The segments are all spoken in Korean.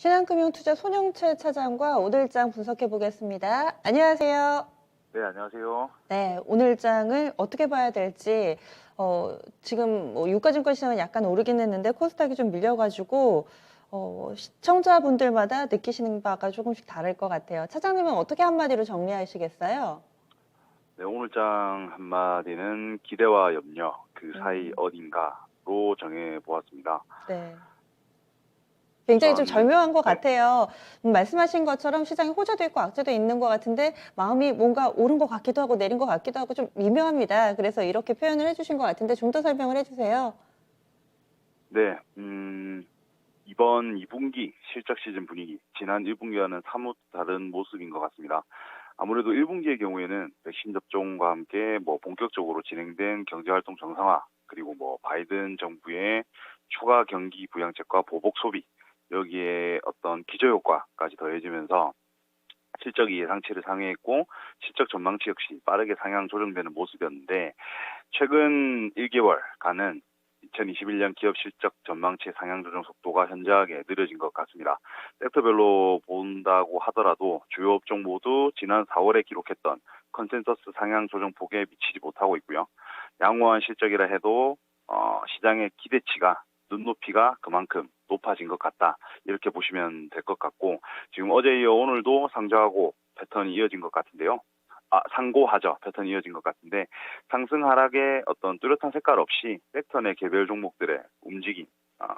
신한금융투자 손영채 차장과 오늘장 분석해 보겠습니다. 안녕하세요. 네, 안녕하세요. 네, 오늘장을 어떻게 봐야 될지 지금 유가증권 시장은 약간 오르긴 했는데 코스닥이 좀 밀려가지고 시청자분들마다 느끼시는 바가 조금씩 다를 것 같아요. 차장님은 어떻게 한마디로 정리하시겠어요? 네, 오늘장 한마디는 기대와 염려, 그 사이 음, 어딘가로 정해 보았습니다. 네. 굉장히 좀 우선, 절묘한 것 네, 같아요. 말씀하신 것처럼 시장에 호재도 있고 악재도 있는 것 같은데 마음이 뭔가 오른 것 같기도 하고 내린 것 같기도 하고 좀 미묘합니다. 그래서 이렇게 표현을 해주신 것 같은데 좀 더 설명을 해주세요. 네, 이번 2분기 실적 시즌 분위기, 지난 1분기와는 사뭇 다른 모습인 것 같습니다. 아무래도 1분기의 경우에는 백신 접종과 함께 본격적으로 진행된 경제활동 정상화, 그리고 바이든 정부의 추가 경기 부양책과 보복 소비, 여기에 어떤 기저효과까지 더해지면서 실적이 예상치를 상회했고 실적 전망치 역시 빠르게 상향 조정되는 모습이었는데 최근 1개월간은 2021년 기업 실적 전망치 상향 조정 속도가 현저하게 느려진 것 같습니다. 섹터별로 본다고 하더라도 주요 업종 모두 지난 4월에 기록했던 컨센서스 상향 조정 폭에 미치지 못하고 있고요. 양호한 실적이라 해도 시장의 기대치가 눈높이가 그만큼 높아진 것 같다. 이렇게 보시면 될 것 같고 지금 어제 이어 오늘도 상저하고 패턴이 이어진 것 같은데요. 상고하죠. 패턴이 이어진 것 같은데 상승 하락의 어떤 뚜렷한 색깔 없이 섹터 내 개별 종목들의 움직임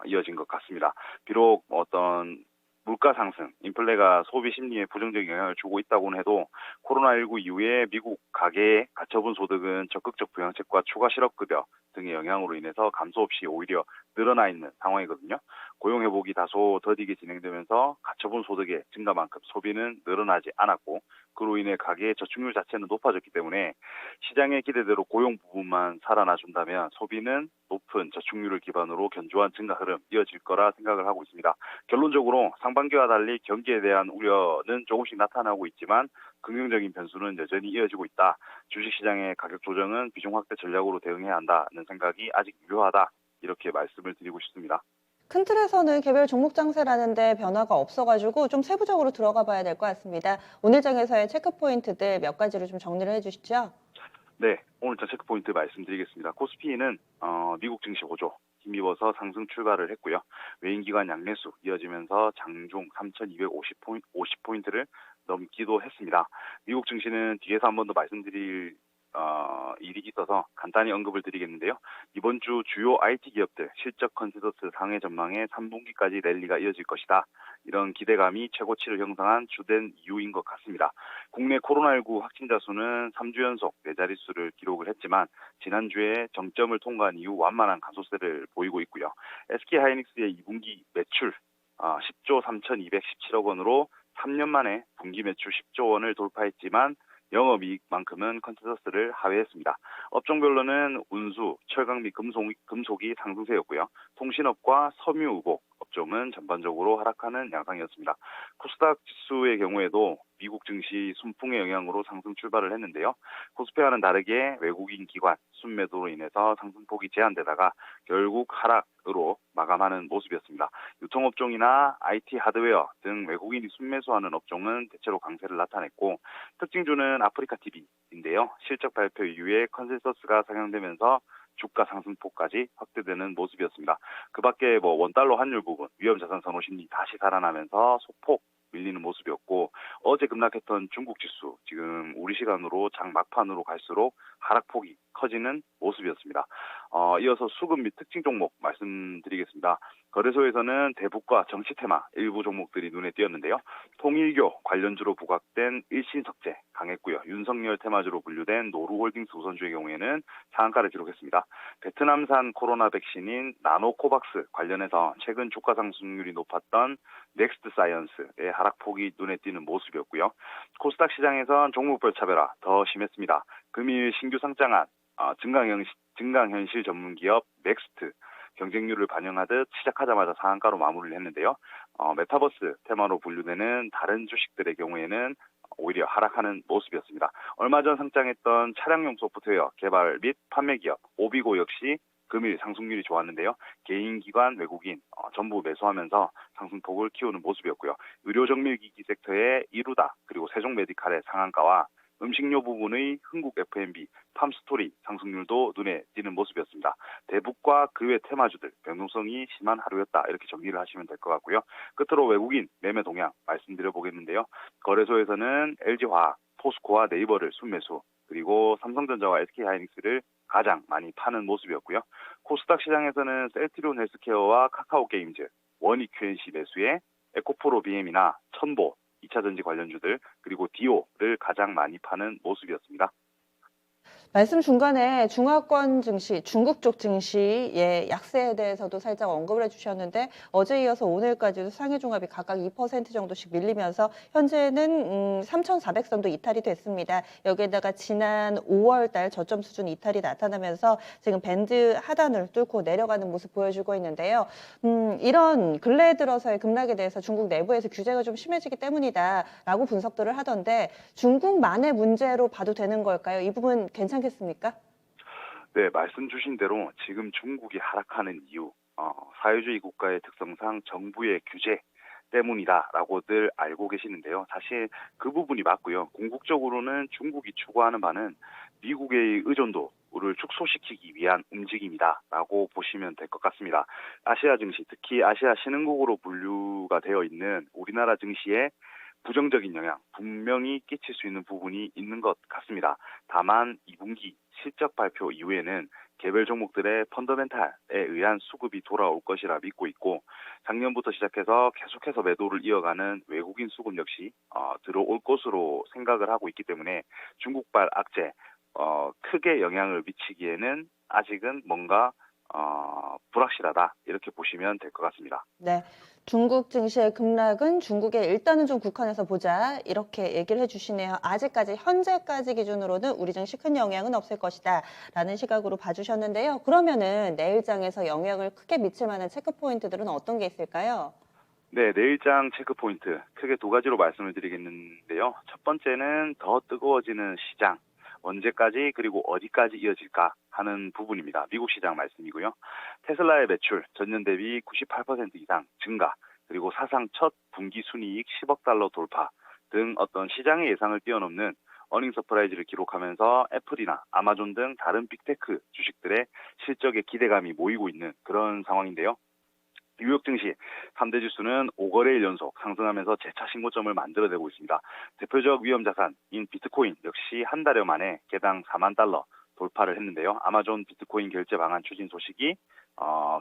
이어진 것 같습니다. 비록 어떤 물가 상승, 인플레가 소비 심리에 부정적인 영향을 주고 있다고는 해도 코로나19 이후에 미국 가계의 가처분 소득은 적극적 부양책과 추가 실업급여 등의 영향으로 인해서 감소 없이 오히려 늘어나 있는 상황이거든요. 고용 회복이 다소 더디게 진행되면서 가처분 소득의 증가만큼 소비는 늘어나지 않았고 그로 인해 가계의 저축률 자체는 높아졌기 때문에 시장의 기대대로 고용 부분만 살아나준다면 소비는 높은 저축률을 기반으로 견조한 증가 흐름 이어질 거라 생각을 하고 있습니다. 결론적으로 상반기와 달리 경기에 대한 우려는 조금씩 나타나고 있지만 긍정적인 변수는 여전히 이어지고 있다. 주식시장의 가격 조정은 비중 확대 전략으로 대응해야 한다는 생각이 아직 유효하다. 이렇게 말씀을 드리고 싶습니다. 큰 틀에서는 개별 종목 장세라는데 변화가 없어가지고 좀 세부적으로 들어가 봐야 될 것 같습니다. 오늘장에서의 체크 포인트들 몇 가지로 좀 정리를 해주시죠. 네, 오늘 전 체크포인트 말씀드리겠습니다. 코스피는 미국 증시 호조 힘입어서 상승 출발을 했고요. 외인기관 양매수 이어지면서 장중 3,250포인트를 넘기도 했습니다. 미국 증시는 뒤에서 한 번 더 말씀드릴 일이 있어서 간단히 언급을 드리겠는데요. 이번 주 주요 IT 기업들 실적 컨센서스 상회 전망에 3분기까지 랠리가 이어질 것이다. 이런 기대감이 최고치를 형성한 주된 이유인 것 같습니다. 국내 코로나19 확진자 수는 3주 연속 4자릿수를 기록을 했지만 지난주에 정점을 통과한 이후 완만한 감소세를 보이고 있고요. SK하이닉스의 2분기 매출 10조 3,217억 원으로 3년 만에 분기 매출 10조 원을 돌파했지만 영업이익만큼은 컨센서스를 하회했습니다. 업종별로는 운수, 철강 및 금속이 상승세였고요. 통신업과 섬유의복 업종은 전반적으로 하락하는 양상이었습니다. 코스닥 지수의 경우에도 미국 증시 순풍의 영향으로 상승 출발을 했는데요. 코스피와는 다르게 외국인 기관 순매도로 인해서 상승폭이 제한되다가 결국 하락으로 마감하는 모습이었습니다. 유통업종이나 IT 하드웨어 등 외국인이 순매수하는 업종은 대체로 강세를 나타냈고 특징주는 아프리카 TV인데요. 실적 발표 이후에 컨센서스가 상향되면서 주가 상승폭까지 확대되는 모습이었습니다. 그 밖에 원달러 환율 부분, 위험자산 선호 심리 다시 살아나면서 소폭 밀리는 모습이었고 어제 급락했던 중국 지수 지금 우리 시간으로 장 막판으로 갈수록 하락폭이 커지는 모습이었습니다. 이어서 수급 및 특징 종목 말씀드리겠습니다. 거래소에서는 대북과 정치 테마 일부 종목들이 눈에 띄었는데요. 통일교 관련주로 부각된 일신석재 강했고요. 윤석열 테마주로 분류된 노루홀딩스 우선주의 경우에는 상한가를 기록했습니다. 베트남산 코로나 백신인 나노코박스 관련해서 최근 주가 상승률이 높았던 넥스트 사이언스의 하락폭이 눈에 띄는 모습이었고요. 코스닥 시장에선 종목별 차별화 더 심했습니다. 금일 신규 상장한 증강현실 전문 기업 넥스트 경쟁률을 반영하듯 시작하자마자 상한가로 마무리를 했는데요. 메타버스 테마로 분류되는 다른 주식들의 경우에는 오히려 하락하는 모습이었습니다. 얼마 전 상장했던 차량용 소프트웨어 개발 및 판매 기업 오비고 역시 금일 상승률이 좋았는데요. 개인, 기관, 외국인 전부 매수하면서 상승폭을 키우는 모습이었고요. 의료정밀기기 섹터의 이루다 그리고 세종메디칼의 상한가와 음식료 부분의 흥국 F&B, 팜스토리 상승률도 눈에 띄는 모습이었습니다. 대북과 그 외 테마주들 변동성이 심한 하루였다 이렇게 정리를 하시면 될 것 같고요. 끝으로 외국인 매매 동향 말씀드려 보겠는데요. 거래소에서는 LG화학, 포스코와 네이버를 순매수 그리고 삼성전자와 SK하이닉스를 가장 많이 파는 모습이었고요. 코스닥 시장에서는 셀트리온 헬스케어와 카카오게임즈, 원익QNC 매수에 에코프로 BM이나 천보, 2차전지 관련주들 그리고 디오를 가장 많이 파는 모습이었습니다. 말씀 중간에 중화권 증시, 중국 쪽 증시의 약세에 대해서도 살짝 언급을 해주셨는데 어제 이어서 오늘까지도 상해종합이 각각 2% 정도씩 밀리면서 현재는 3,400선도 이탈이 됐습니다. 여기에다가 지난 5월 달 저점 수준 이탈이 나타나면서 지금 밴드 하단을 뚫고 내려가는 모습 보여주고 있는데요. 이런 근래에 들어서의 급락에 대해서 중국 내부에서 규제가 좀 심해지기 때문이다라고 분석들을 하던데 중국만의 문제로 봐도 되는 걸까요? 이 부분 괜찮겠습니까? 네, 말씀 주신 대로 지금 중국이 하락하는 이유, 사회주의 국가의 특성상 정부의 규제 때문이다라고들 알고 계시는데요. 사실 그 부분이 맞고요. 궁극적으로는 중국이 추구하는 바는 미국의 의존도를 축소시키기 위한 움직임이다라고 보시면 될 것 같습니다. 아시아 증시, 특히 아시아 신흥국으로 분류가 되어 있는 우리나라 증시에 부정적인 영향 분명히 끼칠 수 있는 부분이 있는 것 같습니다. 다만 2분기 실적 발표 이후에는 개별 종목들의 펀더멘탈에 의한 수급이 돌아올 것이라 믿고 있고 작년부터 시작해서 계속해서 매도를 이어가는 외국인 수급 역시 들어올 것으로 생각을 하고 있기 때문에 중국발 악재 크게 영향을 미치기에는 아직은 뭔가 불확실하다 이렇게 보시면 될 것 같습니다. 네. 중국 증시의 급락은 중국에 일단은 좀 국한해서 보자 이렇게 얘기를 해주시네요. 아직까지 현재까지 기준으로는 우리 증시 큰 영향은 없을 것이다 라는 시각으로 봐주셨는데요. 그러면은 내일장에서 영향을 크게 미칠 만한 체크 포인트들은 어떤 게 있을까요? 네, 내일장 체크 포인트 크게 두 가지로 말씀을 드리겠는데요. 첫 번째는 더 뜨거워지는 시장, 언제까지 그리고 어디까지 이어질까 하는 부분입니다. 미국 시장 말씀이고요. 테슬라의 매출 전년 대비 98% 이상 증가, 그리고 사상 첫 분기 순이익 10억 달러 돌파 등 어떤 시장의 예상을 뛰어넘는 어닝 서프라이즈를 기록하면서 애플이나 아마존 등 다른 빅테크 주식들의 실적에 기대감이 모이고 있는 그런 상황인데요. 뉴욕 증시 3대 지수는 5거래일 연속 상승하면서 재차 신고점을 만들어내고 있습니다. 대표적 위험 자산인 비트코인 역시 한 달여 만에 개당 4만 달러 돌파를 했는데요. 아마존 비트코인 결제 방안 추진 소식이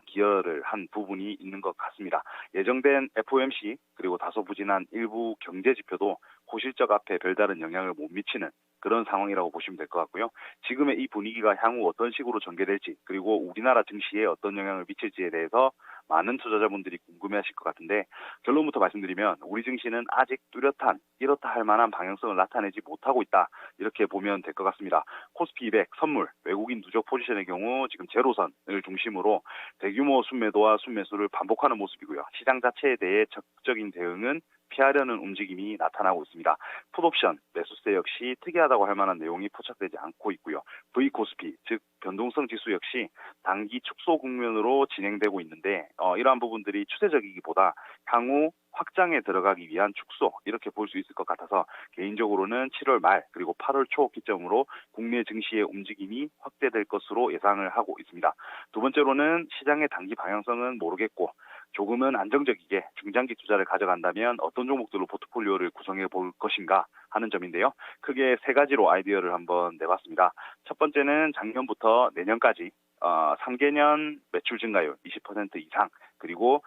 기여를 한 부분이 있는 것 같습니다. 예정된 FOMC 그리고 다소 부진한 일부 경제 지표도 고실적 앞에 별다른 영향을 못 미치는 그런 상황이라고 보시면 될 것 같고요. 지금의 이 분위기가 향후 어떤 식으로 전개될지 그리고 우리나라 증시에 어떤 영향을 미칠지에 대해서 많은 투자자분들이 궁금해하실 것 같은데 결론부터 말씀드리면 우리 증시는 아직 뚜렷한 이렇다 할 만한 방향성을 나타내지 못하고 있다 이렇게 보면 될 것 같습니다. 코스피 200 선물 외국인 누적 포지션의 경우 지금 제로선을 중심으로 대규모 순매도와 순매수를 반복하는 모습이고요. 시장 자체에 대해 적극적인 대응은 피하려는 움직임이 나타나고 있습니다. 풋옵션 매수세 역시 특이하다고 할 만한 내용이 포착되지 않고 있고요. V코스피 즉 변동성 지수 역시 단기 축소 국면으로 진행되고 있는데 이러한 부분들이 추세적이기보다 향후 확장에 들어가기 위한 축소 이렇게 볼 수 있을 것 같아서 개인적으로는 7월 말 그리고 8월 초 기점으로 국내 증시의 움직임이 확대될 것으로 예상을 하고 있습니다. 두 번째로는 시장의 단기 방향성은 모르겠고 조금은 안정적이게 중장기 투자를 가져간다면 어떤 종목들로 포트폴리오를 구성해 볼 것인가 하는 점인데요. 크게 세 가지로 아이디어를 한번 내봤습니다. 첫 번째는 작년부터 내년까지 3개년 매출 증가율 20% 이상 그리고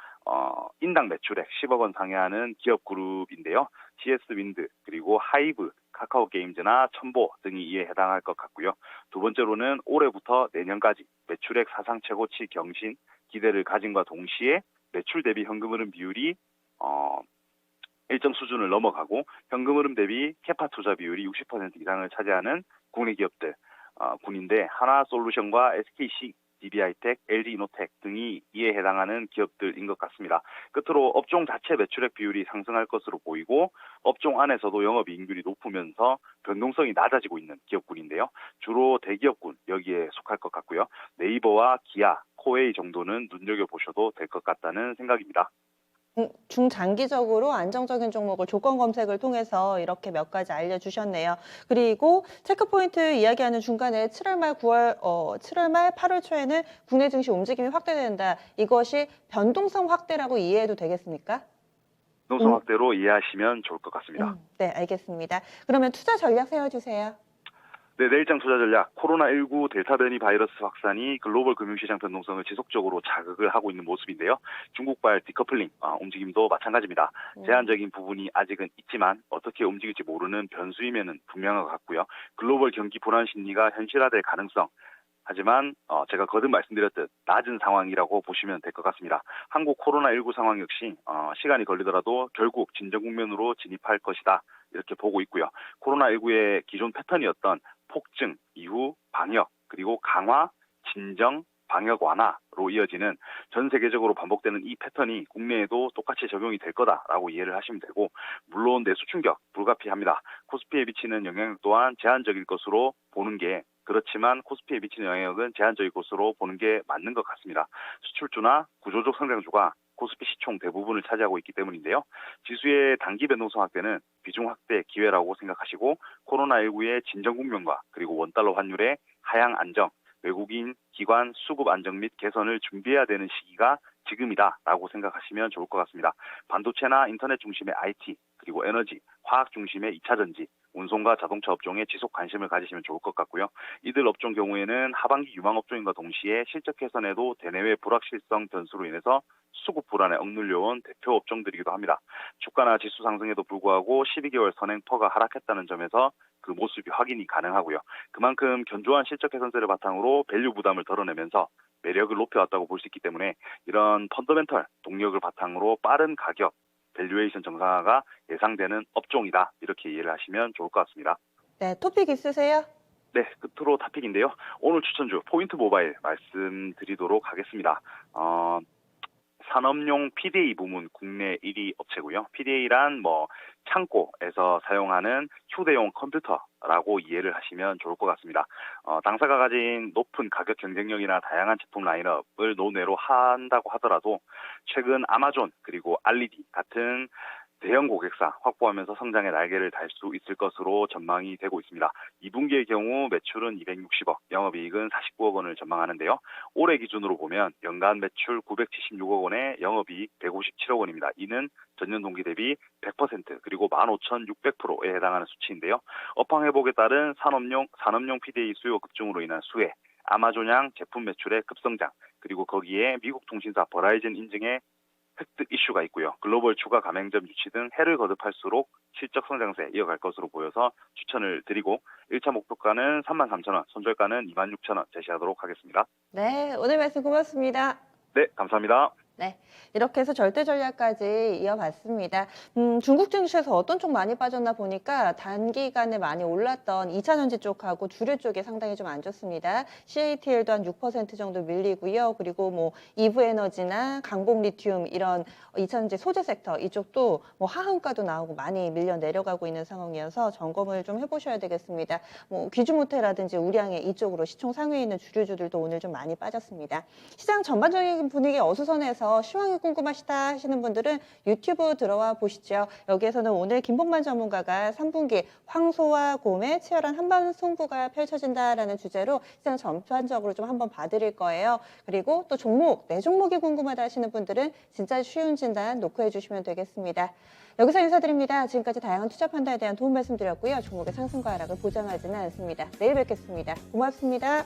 인당 매출액 10억 원 상회하는 기업 그룹인데요. GS윈드 그리고 하이브, 카카오게임즈나 첨보 등이 이에 해당할 것 같고요. 두 번째로는 올해부터 내년까지 매출액 사상 최고치 경신 기대를 가진과 동시에 매출 대비 현금 흐름 비율이 일정 수준을 넘어가고 현금 흐름 대비 캐파 투자 비율이 60% 이상을 차지하는 국내 기업들 군인데 하나솔루션과 SKC DB하이텍, LG이노텍 등이 이에 해당하는 기업들인 것 같습니다. 끝으로 업종 자체 매출액 비율이 상승할 것으로 보이고 업종 안에서도 영업이익률이 높으면서 변동성이 낮아지고 있는 기업군인데요. 주로 대기업군 여기에 속할 것 같고요. 네이버와 기아, 코웨이 정도는 눈여겨보셔도 될 것 같다는 생각입니다. 중장기적으로 안정적인 종목을 조건 검색을 통해서 이렇게 몇 가지 알려주셨네요. 그리고 체크포인트 이야기하는 중간에 7월 말 7월 말 8월 초에는 국내 증시 움직임이 확대된다. 이것이 변동성 확대라고 이해해도 되겠습니까? 변동성 확대로 이해하시면 좋을 것 같습니다. 네, 알겠습니다. 그러면 투자 전략 세워주세요. 네, 내일장 투자 전략. 코로나19 델타 변이 바이러스 확산이 글로벌 금융시장 변동성을 지속적으로 자극을 하고 있는 모습인데요. 중국발 디커플링 움직임도 마찬가지입니다. 제한적인 부분이 아직은 있지만 어떻게 움직일지 모르는 변수이면은 분명한 것 같고요. 글로벌 경기 불안 심리가 현실화될 가능성. 하지만 제가 거듭 말씀드렸듯 낮은 상황이라고 보시면 될 것 같습니다. 한국 코로나19 상황 역시 시간이 걸리더라도 결국 진정 국면으로 진입할 것이다. 이렇게 보고 있고요. 코로나19의 기존 패턴이었던 폭증 이후 방역 그리고 강화, 진정, 방역 완화로 이어지는 전 세계적으로 반복되는 이 패턴이 국내에도 똑같이 적용이 될 거다라고 이해를 하시면 되고 물론 내수 충격 불가피합니다. 코스피에 미치는 영향력 또한 제한적일 것으로 보는 게 그렇지만 코스피에 미치는 영향력은 제한적일 것으로 보는 게 맞는 것 같습니다. 수출주나 구조적 성장주가 코스피 시총 대부분을 차지하고 있기 때문인데요. 지수의 단기 변동성 확대는 비중 확대 기회라고 생각하시고 코로나19의 진정 국면과 그리고 원달러 환율의 하향 안정, 외국인 기관 수급 안정 및 개선을 준비해야 되는 시기가 지금이다라고 생각하시면 좋을 것 같습니다. 반도체나 인터넷 중심의 IT, 그리고 에너지, 화학 중심의 2차 전지, 운송과 자동차 업종에 지속 관심을 가지시면 좋을 것 같고요. 이들 업종 경우에는 하반기 유망 업종인과 동시에 실적 개선에도 대내외 불확실성 변수로 인해서 수급 불안에 억눌려온 대표 업종들이기도 합니다. 주가나 지수 상승에도 불구하고 12개월 선행퍼가 하락했다는 점에서 그 모습이 확인이 가능하고요. 그만큼 견조한 실적 개선세를 바탕으로 밸류 부담을 덜어내면서 매력을 높여왔다고 볼 수 있기 때문에 이런 펀더멘털 동력을 바탕으로 빠른 가격, 밸류에이션 정상화가 예상되는 업종이다. 이렇게 이해를 하시면 좋을 것 같습니다. 네, 토픽 있으세요? 네, 끝으로 탑픽인데요. 오늘 추천주 포인트 모바일 말씀드리도록 하겠습니다. 산업용 PDA 부문 국내 1위 업체고요. PDA란 창고에서 사용하는 휴대용 컴퓨터라고 이해를 하시면 좋을 것 같습니다. 당사가 가진 높은 가격 경쟁력이나 다양한 제품 라인업을 논외로 한다고 하더라도 최근 아마존 그리고 알리디 같은 대형 고객사 확보하면서 성장의 날개를 달 수 있을 것으로 전망이 되고 있습니다. 2분기의 경우 매출은 260억, 영업이익은 49억 원을 전망하는데요. 올해 기준으로 보면 연간 매출 976억 원에 영업이익 157억 원입니다. 이는 전년 동기 대비 100% 그리고 15,600%에 해당하는 수치인데요. 업황 회복에 따른 산업용 PDA 수요 급증으로 인한 수혜, 아마존양 제품 매출의 급성장, 그리고 거기에 미국 통신사 버라이즌 인증의 획득 이슈가 있고요. 글로벌 추가 가맹점 유치 등 해를 거듭할수록 실적 성장세 이어갈 것으로 보여서 추천을 드리고 1차 목표가는 33,000원, 손절가는 26,000원 제시하도록 하겠습니다. 네, 오늘 말씀 고맙습니다. 네, 감사합니다. 네, 이렇게 해서 절대 전략까지 이어봤습니다. 중국 증시에서 어떤 쪽 많이 빠졌나 보니까 단기간에 많이 올랐던 2차 전지 쪽하고 주류 쪽이 상당히 좀 안 좋습니다. CATL도 한 6% 정도 밀리고요. 그리고 EV 에너지나 강복 리튬 이런 2차 전지 소재 섹터 이쪽도 하한가도 나오고 많이 밀려 내려가고 있는 상황이어서 점검을 좀 해보셔야 되겠습니다. 귀주모테라든지 우량의 이쪽으로 시총 상위에 있는 주류주들도 오늘 좀 많이 빠졌습니다. 시장 전반적인 분위기 어수선해서 시황이 궁금하시다 하시는 분들은 유튜브 들어와 보시죠. 여기에서는 오늘 김봉만 전문가가 3분기 황소와 곰의 치열한 한반 승부가 펼쳐진다라는 주제로 시장 전반적으로 좀 한번 봐드릴 거예요. 그리고 또 내 종목이 궁금하다 하시는 분들은 진짜 쉬운 진단 놓고 해주시면 되겠습니다. 여기서 인사드립니다. 지금까지 다양한 투자 판단에 대한 도움 말씀드렸고요. 종목의 상승과 하락을 보장하지는 않습니다. 내일 뵙겠습니다. 고맙습니다.